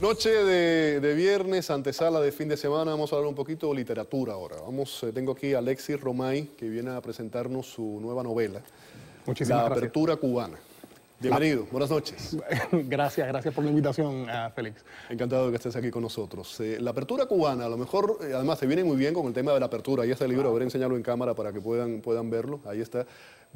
Noche de viernes, antesala de fin de semana, vamos a hablar un poquito de literatura ahora. Tengo aquí a Alexis Romay, que viene a presentarnos su nueva novela, Muchísimas La gracias. Apertura Cubana. Bienvenido, buenas noches. Gracias por la invitación, Félix. Encantado de que estés aquí con nosotros. La Apertura Cubana, a lo mejor, además, te viene muy bien con el tema de la apertura. Ahí está el libro, a ver, enseñarlo en cámara para que puedan verlo. Ahí está.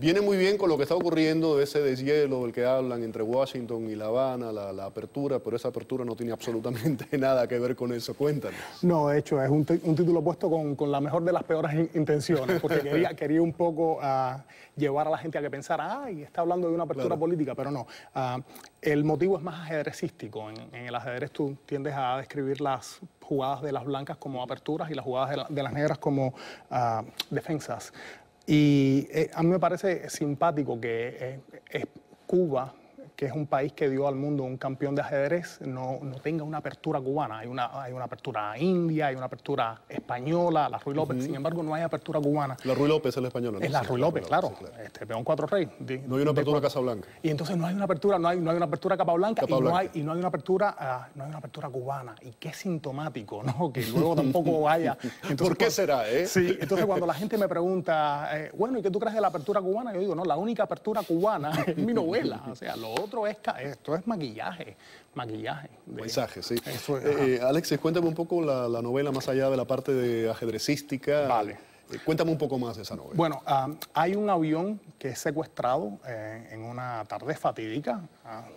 Viene muy bien con lo que está ocurriendo, de ese deshielo del que hablan entre Washington y La Habana, la apertura, pero esa apertura no tiene absolutamente nada que ver con eso. Cuéntanos. No, de hecho, es un título puesto con la mejor de las peores intenciones, porque quería un poco llevar a la gente a que pensara, ay, está hablando de una apertura política, pero no. El motivo es más ajedrecístico. En el ajedrez tú tiendes a describir las jugadas de las blancas como aperturas y las jugadas de las negras como defensas. Y a mí me parece simpático que Cuba, que es un país que dio al mundo un campeón de ajedrez, no tenga una apertura cubana. Hay una apertura india, hay una apertura española, la Ruy López. Sin embargo, no hay apertura cubana. La Ruy López es la española, ¿no? Es la Ruy López, claro. Sí, claro. Peón 4 Rey. No hay una apertura Casablanca. Y entonces no hay una apertura, no hay una apertura Capablanca y no hay una apertura, cubana. Y qué sintomático, ¿no? Que luego tampoco haya. Entonces, ¿por qué será, Sí, entonces cuando la gente me pregunta, bueno, ¿y qué tú crees de la apertura cubana? Yo digo, no, la única apertura cubana es mi novela. O sea, lo otro esto es maquillaje. Mensaje, sí. Es, Alexis, cuéntame un poco la novela más allá de la parte de ajedrecística. Vale. Cuéntame un poco más de esa novela. Bueno, hay un avión que es secuestrado en una tarde fatídica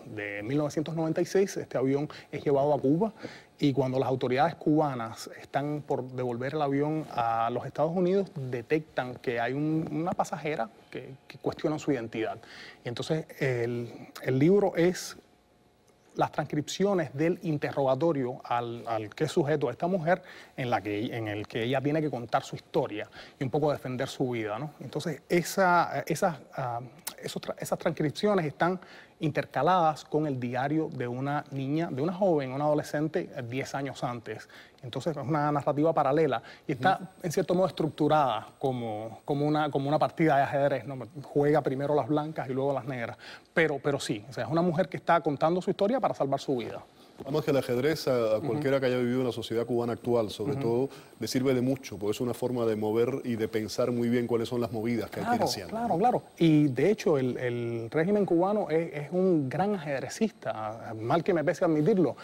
de 1996. Este avión es llevado a Cuba y cuando las autoridades cubanas están por devolver el avión a los Estados Unidos, detectan que hay una pasajera que cuestiona su identidad. Y entonces el libro es las transcripciones del interrogatorio al que es sujeto a esta mujer en el que ella tiene que contar su historia y un poco defender su vida, ¿no? Entonces esas transcripciones están intercaladas con el diario de una niña, de una joven, una adolescente 10 años antes. Entonces es una narrativa paralela y está en cierto modo estructurada como una partida de ajedrez, ¿no? Juega primero las blancas y luego las negras. Pero sí, o sea, es una mujer que está contando su historia para salvar su vida. Vamos, que el ajedrez a cualquiera que haya vivido en la sociedad cubana actual, sobre todo, le sirve de mucho, porque es una forma de mover y de pensar muy bien cuáles son las movidas que hay que ir haciendo. Claro. Y de hecho, el régimen cubano es un gran ajedrecista, mal que me pese admitirlo.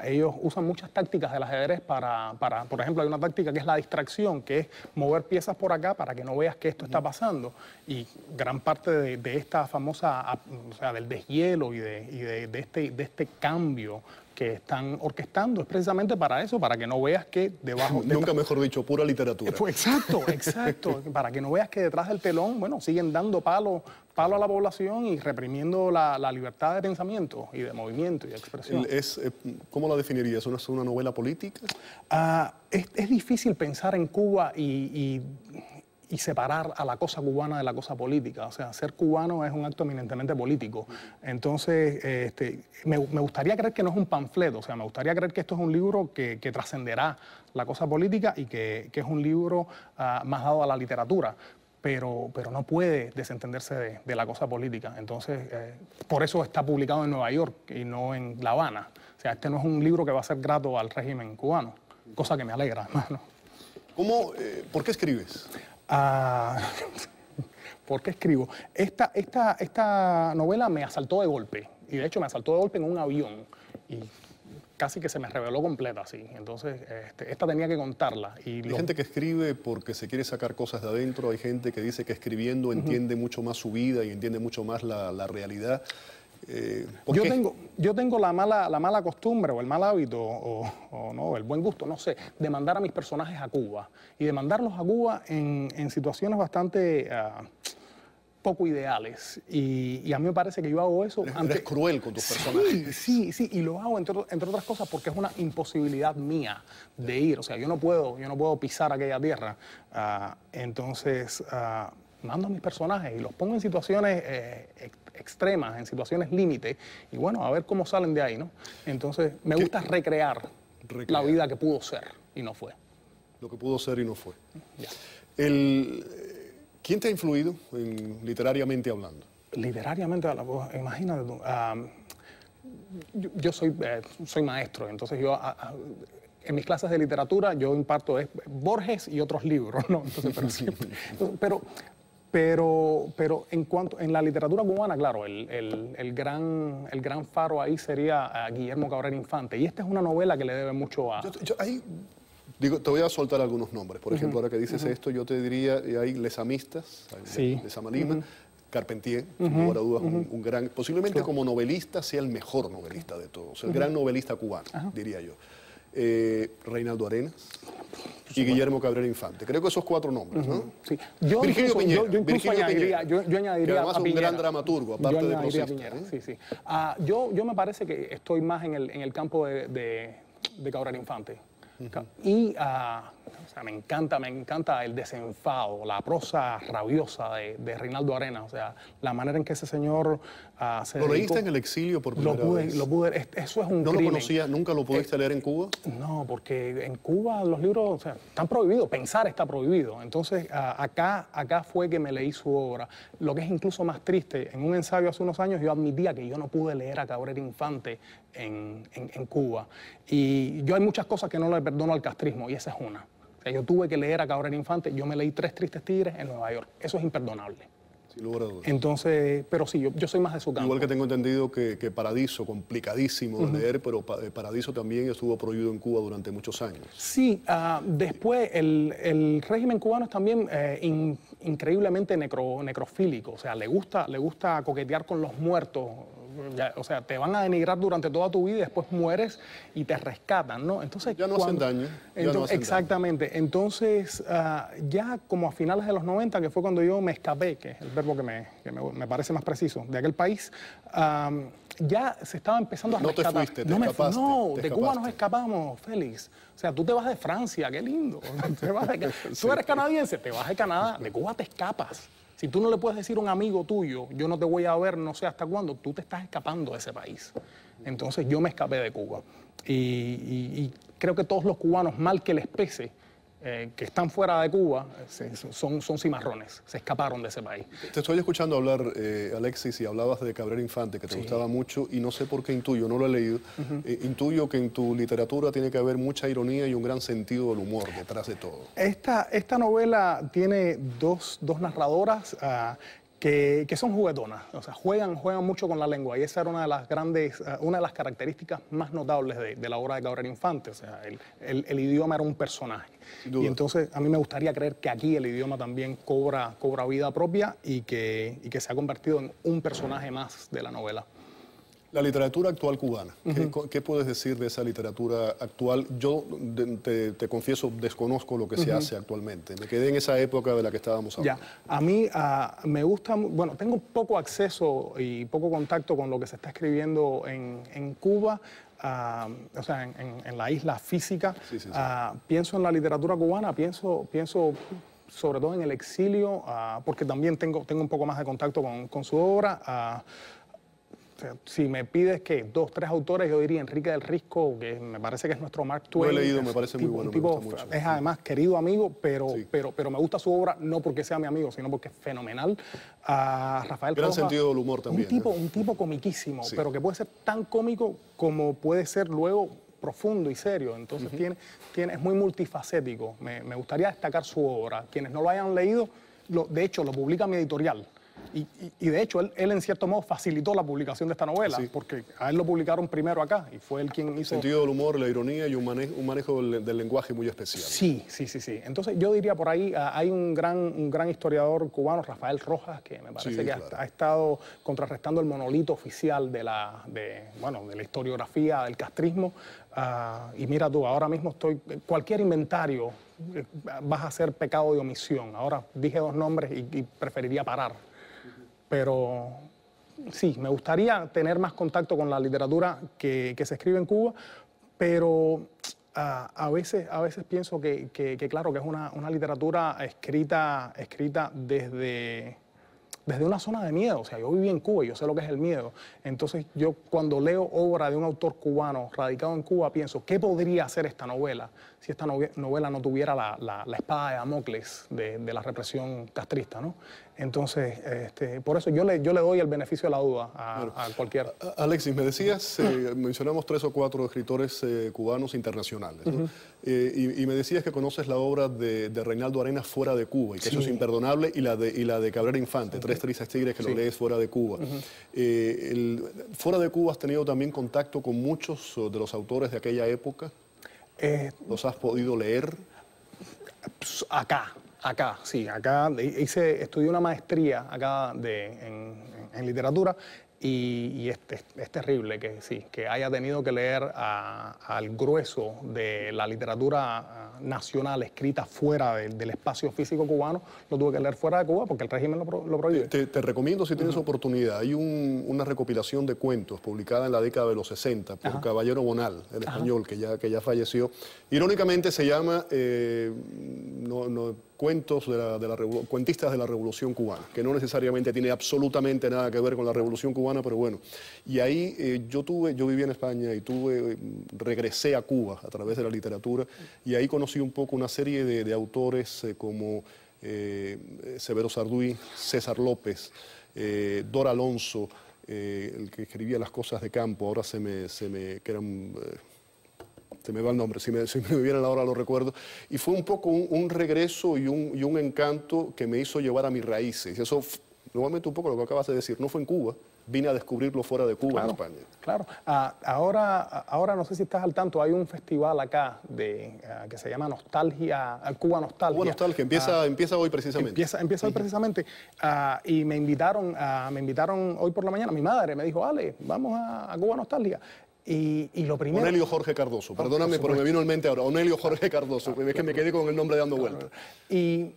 Ellos usan muchas tácticas del ajedrez por ejemplo, hay una táctica que es la distracción, que es mover piezas por acá para que no veas que esto está pasando. Y gran parte de esta famosa, o sea, del deshielo y de este cambio que están orquestando es precisamente para eso, para que no veas que debajo... Nunca mejor dicho, pura literatura. Exacto. Para que no veas que detrás del telón, bueno, siguen dando palo a la población y reprimiendo la libertad de pensamiento y de movimiento y de expresión. ¿Cómo la definirías? ¿Es una novela política? Es difícil pensar en Cuba y separar a la cosa cubana de la cosa política. O sea, ser cubano es un acto eminentemente político. Entonces, me gustaría creer que no es un panfleto, o sea, me gustaría creer que esto es un libro que trascenderá la cosa política y que es un libro más dado a la literatura. Pero no puede desentenderse de la cosa política. Entonces, por eso está publicado en Nueva York y no en La Habana. O sea, este no es un libro que va a ser grato al régimen cubano, cosa que me alegra, ¿no? ¿Por qué escribes? ¿Por qué escribo? Esta novela me asaltó de golpe, y de hecho me asaltó de golpe en un avión, y casi que se me reveló completa, así. Entonces, esta tenía que contarla. Hay gente que escribe porque se quiere sacar cosas de adentro, hay gente que dice que escribiendo entiende mucho más su vida y entiende mucho más la realidad. Yo tengo la mala costumbre o el mal hábito o no, el buen gusto, no sé, de mandar a mis personajes a Cuba y de mandarlos a Cuba en situaciones bastante poco ideales. Y a mí me parece que yo hago eso... Eres cruel con tus personajes. Sí, y lo hago entre otras cosas porque es una imposibilidad mía de ir. O sea, yo no puedo pisar aquella tierra. Entonces, mando a mis personajes y los pongo en situaciones extremas, en situaciones límite, y bueno, a ver cómo salen de ahí, ¿no? Entonces, me gusta recrear la vida que pudo ser y no fue. Lo que pudo ser y no fue. Ya. ¿Quién te ha influido literariamente hablando? Literariamente hablando, imagínate tú. yo soy maestro, entonces yo en mis clases de literatura yo imparto Borges y otros libros, ¿no? Entonces, pero en la literatura cubana, claro, el gran faro ahí sería Guillermo Cabrera Infante. Y esta es una novela que le debe mucho a... Digo, te voy a soltar algunos nombres. Por ejemplo, ahora que dices esto, yo te diría, hay Lesamistas, sí. Lezama Lima, Carpentier, sin lugar a dudas, un gran, posiblemente como novelista sea el mejor novelista de todos, el gran novelista cubano, diría yo. Reinaldo Arenas y Guillermo Cabrera Infante. Creo que esos 4 nombres, ¿no? Sí. Virgilio Piñera. Yo incluso añadiría, yo añadiría que además a un Piñera. gran dramaturgo, aparte de prosista. Piñera, sí, sí. Yo me parece que estoy más en el campo de Cabrera Infante. Y o sea, me encanta el desenfado, la prosa rabiosa de Reinaldo Arenas, o sea, la manera en que ese señor se ¿Lo dedicó. leíste en el exilio por primera vez? Eso es un ¿No crimen. lo conocía? ¿Nunca lo pudiste leer en Cuba? No, porque en Cuba los libros, o sea, están prohibidos, pensar está prohibido. Entonces, acá fue que me leí su obra. Lo que es incluso más triste, en un ensayo hace unos años yo admitía que yo no pude leer a Cabrera Infante en Cuba. Y yo hay muchas cosas que no le perdono al castrismo, y esa es una. O sea, yo tuve que leer a Cabrera Infante, yo me leí 3 Tristes Tigres en Nueva York. Eso es imperdonable. Sin lugar a dudas. Entonces, pero sí, yo soy más de su campo. Igual que tengo entendido que Paradiso, complicadísimo de leer, pero Paradiso también estuvo prohibido en Cuba durante muchos años. Sí, después el régimen cubano es también increíblemente necrofílico, o sea, le gusta coquetear con los muertos. O sea, te van a denigrar durante toda tu vida y después mueres y te rescatan, ¿no? Entonces, ya no hacen daño. Exactamente. Entonces, ya como a finales de los 90, que fue cuando yo me escapé, que es el verbo que me parece más preciso, de aquel país, ya se estaba empezando a rescatar. No te fuiste, te escapaste. No, de Cuba nos escapamos, Félix. O sea, tú te vas de Francia, qué lindo. Tú eres canadiense, te vas de Canadá, de Cuba te escapas. Si tú no le puedes decir a un amigo tuyo, yo no te voy a ver no sé hasta cuándo, tú te estás escapando de ese país. Entonces yo me escapé de Cuba. Y creo que todos los cubanos, mal que les pese, que están fuera de Cuba, son cimarrones, se escaparon de ese país. Te estoy escuchando hablar, Alexis, y hablabas de Cabrera Infante, que te gustaba mucho, y no sé por qué intuyo, no lo he leído, intuyo que en tu literatura tiene que haber mucha ironía y un gran sentido del humor detrás de todo. Esta novela tiene dos narradoras que son juguetonas, o sea, juegan mucho con la lengua, y esa era una de las características más notables de la obra de Cabrera Infante, o sea, el idioma era un personaje. Y entonces a mí me gustaría creer que aquí el idioma también cobra vida propia y que se ha convertido en un personaje más de la novela. La literatura actual cubana, ¿qué puedes decir de esa literatura actual? Yo te confieso, desconozco lo que se hace actualmente. Me quedé en esa época de la que estábamos hablando. Ya, a mí me gusta, bueno, tengo poco acceso y poco contacto con lo que se está escribiendo en Cuba, o sea, en la isla física. Sí. Pienso en la literatura cubana, pienso sobre todo en el exilio, porque también tengo un poco más de contacto con su obra. Si me pides que 2, 3 autores, yo diría Enrique del Risco, que me parece que es nuestro Mark Twain. Lo he leído, me parece muy bueno, me gusta mucho. Es además querido amigo, pero me gusta su obra no porque sea mi amigo, sino porque es fenomenal. Rafael Gran Rojas, sentido del humor también. Un tipo comiquísimo, pero que puede ser tan cómico como puede ser luego profundo y serio. Entonces es muy multifacético. Me gustaría destacar su obra. Quienes no lo hayan leído, de hecho, lo publica mi editorial. Y de hecho, él en cierto modo facilitó la publicación de esta novela, porque a él lo publicaron primero acá y fue él quien hizo... Sentido del humor, la ironía y un manejo del lenguaje muy especial. Sí. Entonces yo diría por ahí, hay un gran historiador cubano, Rafael Rojas, que me parece que ha estado contrarrestando el monolito oficial de la historiografía del castrismo. Y mira tú, ahora mismo cualquier inventario vas a ser pecado de omisión. Ahora dije 2 nombres y preferiría parar. Pero sí, me gustaría tener más contacto con la literatura que se escribe en Cuba, pero a veces pienso que claro, que es una literatura escrita desde desde una zona de miedo. O sea, yo viví en Cuba y yo sé lo que es el miedo. Entonces, yo cuando leo obra de un autor cubano radicado en Cuba, pienso, ¿qué podría hacer esta novela si esta novela no tuviera la espada de Damocles de la represión castrista, ¿no? Entonces, por eso yo le doy el beneficio de la duda a cualquiera. Alexis, me decías, mencionamos 3 o 4 escritores cubanos internacionales, ¿no? Y me decías que conoces la obra de Reinaldo Arenas fuera de Cuba, y que eso es imperdonable, y la de Cabrera Infante, Tres Tristes Tigres, que lo lees fuera de Cuba. Fuera de Cuba has tenido también contacto con muchos de los autores de aquella época. ¿Los has podido leer? Acá, sí, acá estudié una maestría acá en literatura y es terrible que haya tenido que leer al grueso de la literatura nacional escrita fuera del espacio físico cubano. Lo tuve que leer fuera de Cuba porque el régimen lo prohíbe. Te recomiendo, si tienes oportunidad, hay una recopilación de cuentos publicada en la década de los 60 por Caballero Bonal, el español, que ya falleció. Irónicamente se llama Cuentistas de la Revolución Cubana, que no necesariamente tiene absolutamente nada que ver con la Revolución Cubana, pero bueno. Y ahí yo viví en España y regresé a Cuba a través de la literatura, y ahí conocí un poco una serie de autores como Severo Sarduy, César López, Dor Alonso, el que escribía Las Cosas de Campo, ahora se me va el nombre, si me viene la hora lo recuerdo, y fue un poco un regreso y un encanto que me hizo llevar a mis raíces. Eso, nuevamente un poco lo que acabas de decir, no fue en Cuba, vine a descubrirlo fuera de Cuba, en España. Claro, ahora no sé si estás al tanto, hay un festival acá que se llama Cuba Nostalgia. Cuba Nostalgia, empieza hoy precisamente. Empieza hoy precisamente, y me invitaron hoy por la mañana, mi madre me dijo, Ale, vamos a Cuba Nostalgia. Y lo primero... Onelio Jorge Cardoso, perdóname, pero me vino en mente ahora, Onelio Jorge Cardoso, es que me quedé con el nombre dando vueltas. Y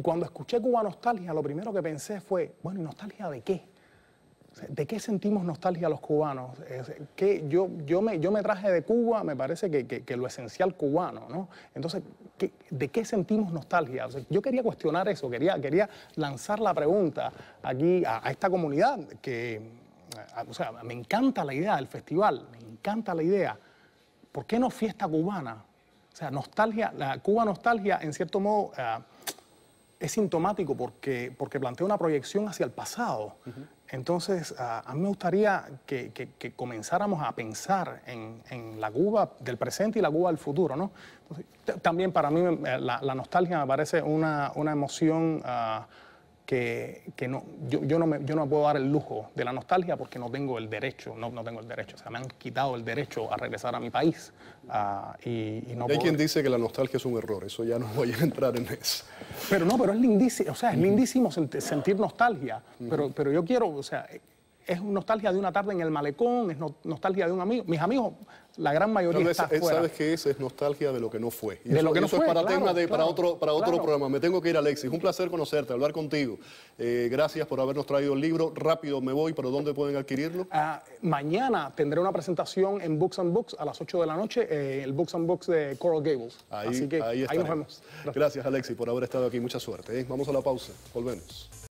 cuando escuché Cuba Nostalgia, lo primero que pensé fue, bueno, ¿y nostalgia de qué? ¿De qué sentimos nostalgia los cubanos? Que yo me traje de Cuba, me parece que lo esencial cubano, ¿no? Entonces, ¿de qué sentimos nostalgia? O sea, yo quería cuestionar eso, quería lanzar la pregunta aquí a esta comunidad o sea, me encanta la idea del festival, me encanta la idea. ¿Por qué no fiesta cubana? O sea, nostalgia, la Cuba Nostalgia, en cierto modo, es sintomático porque plantea una proyección hacia el pasado. Entonces, a mí me gustaría que comenzáramos a pensar en la Cuba del presente y la Cuba del futuro, ¿no? Entonces, también para mí la nostalgia me parece una emoción yo no me puedo dar el lujo de la nostalgia porque no tengo el derecho, no tengo el derecho. O sea, me han quitado el derecho a regresar a mi país. Hay quien dice que la nostalgia es un error, eso ya no voy a entrar en eso. Pero es lindísimo, o sea, es lindísimo sentir nostalgia, pero yo quiero, o sea, es nostalgia de una tarde en el malecón, es nostalgia de un amigo. Mis amigos, la gran mayoría está fuera. ¿Sabes qué es? Es nostalgia de lo que no fue. Y de lo que no fue, es para otro programa. Me tengo que ir, Alexis. Un placer conocerte, hablar contigo. Gracias por habernos traído el libro. Rápido me voy, pero ¿dónde pueden adquirirlo? Mañana tendré una presentación en Books and Books a las 8 de la noche, el Books and Books de Coral Gables. Así que ahí nos vemos. Gracias, Alexis, por haber estado aquí. Mucha suerte. Vamos a la pausa. Volvemos.